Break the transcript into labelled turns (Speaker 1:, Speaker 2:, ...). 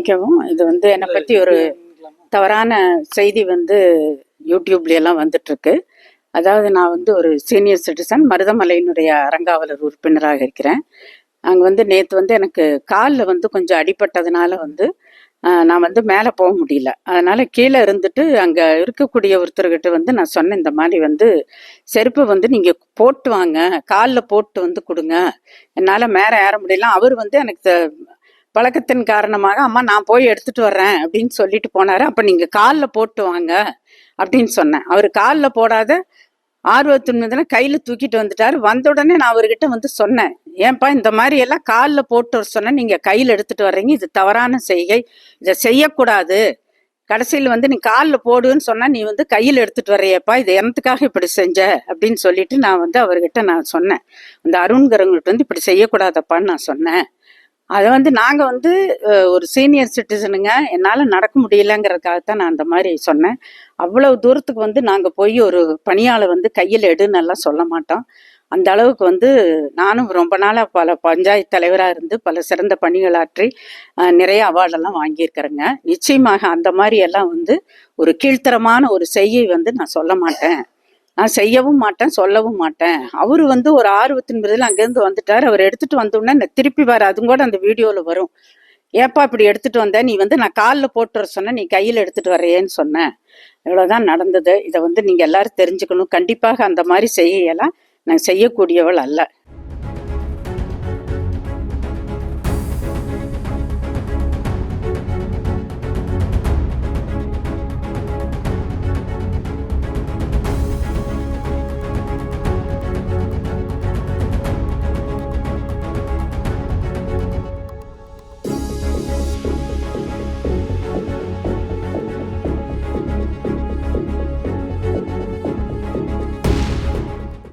Speaker 1: மன்னிக்கவும். இது என்னை பற்றி ஒரு தவறான செய்தி யூடியூப்ல வந்துட்டு இருக்கு. அதாவது நான் ஒரு சீனியர் சிட்டிசன், மருதமலையினுடைய அறங்காவலர் உறுப்பினராக இருக்கிறேன். அங்கே நேற்று எனக்கு காலில் கொஞ்சம் அடிபட்டதுனால நான் மேலே போக முடியல. அதனால கீழே இருந்துட்டு அங்கே இருக்கக்கூடிய ஒருத்தர்கிட்ட நான் சொன்னேன், இந்த மாதிரி செருப்பை நீங்கள் போட்டு வாங்க, காலில் போட்டு கொடுங்க, என்னால் மேலே ஏற முடியல. அவர் எனக்கு பழக்கத்தின் காரணமாக அம்மா நான் போய் எடுத்துட்டு வர்றேன் அப்படின்னு சொல்லிட்டு போனாரு. அப்ப நீங்க காலில் போட்டு வாங்க அப்படின்னு சொன்னேன். அவர் காலில் போடாத ஆர்வத்தின் கையில தூக்கிட்டு வந்துட்டாரு. வந்த உடனே நான் அவர்கிட்ட சொன்னேன், ஏன்பா இந்த மாதிரி எல்லாம் காலில் போட்டு வர சொன்ன, நீங்க கையில் எடுத்துட்டு வர்றீங்க, இது தவறான செய்கை, இதை செய்யக்கூடாது. கடைசியில் நீ காலில் போடுன்னு சொன்னா நீ கையில் எடுத்துட்டு வர்றியப்பா, இது என்னத்துக்காக இப்படி செஞ்ச அப்படின்னு சொல்லிட்டு நான் அவர்கிட்ட நான் சொன்னேன். அந்த அருண்கிறவங்கள்ட்ட இப்படி செய்யக்கூடாதப்பான்னு நான் சொன்னேன். அதை நாங்கள் ஒரு சீனியர் சிட்டிசனுங்க, என்னால் நடக்க முடியலங்கிறதுக்காகத்தான் நான் அந்த மாதிரி சொன்னேன். அவ்வளவு தூரத்துக்கு நாங்கள் போய் ஒரு பணியாளை கையில் எடுன்னு எல்லாம் சொல்ல மாட்டோம். அந்த அளவுக்கு நானும் ரொம்ப நாளாக பல பஞ்சாயத்து தலைவராக இருந்து பல சிறந்த பணிகளாற்றி நிறைய அவார்டெல்லாம் வாங்கியிருக்கிறேங்க. நிச்சயமாக அந்த மாதிரி எல்லாம் ஒரு கீழ்த்தரமான ஒரு செய்யை நான் சொல்ல மாட்டேன். நான் செய்யவும் மாட்டேன், சொல்லவும் மாட்டேன். அவரு ஒரு ஆர்வத்தின் பதில் அங்கேருந்து வந்துட்டார். அவர் எடுத்துட்டு வந்தோடனே திருப்பி வர, அதுவும் கூட அந்த வீடியோவில் வரும். ஏப்பா இப்படி எடுத்துட்டு வந்த, நீ நான் காலில் போட்டு வர சொன்னேன், நீ கையில் எடுத்துட்டு வரையேன்னு சொன்னேன். இவ்வளோதான் நடந்தது. இதை நீங்கள் எல்லாரும் தெரிஞ்சுக்கணும். கண்டிப்பாக அந்த மாதிரி செய்யலாம் நான் செய்யக்கூடியவள் அல்ல.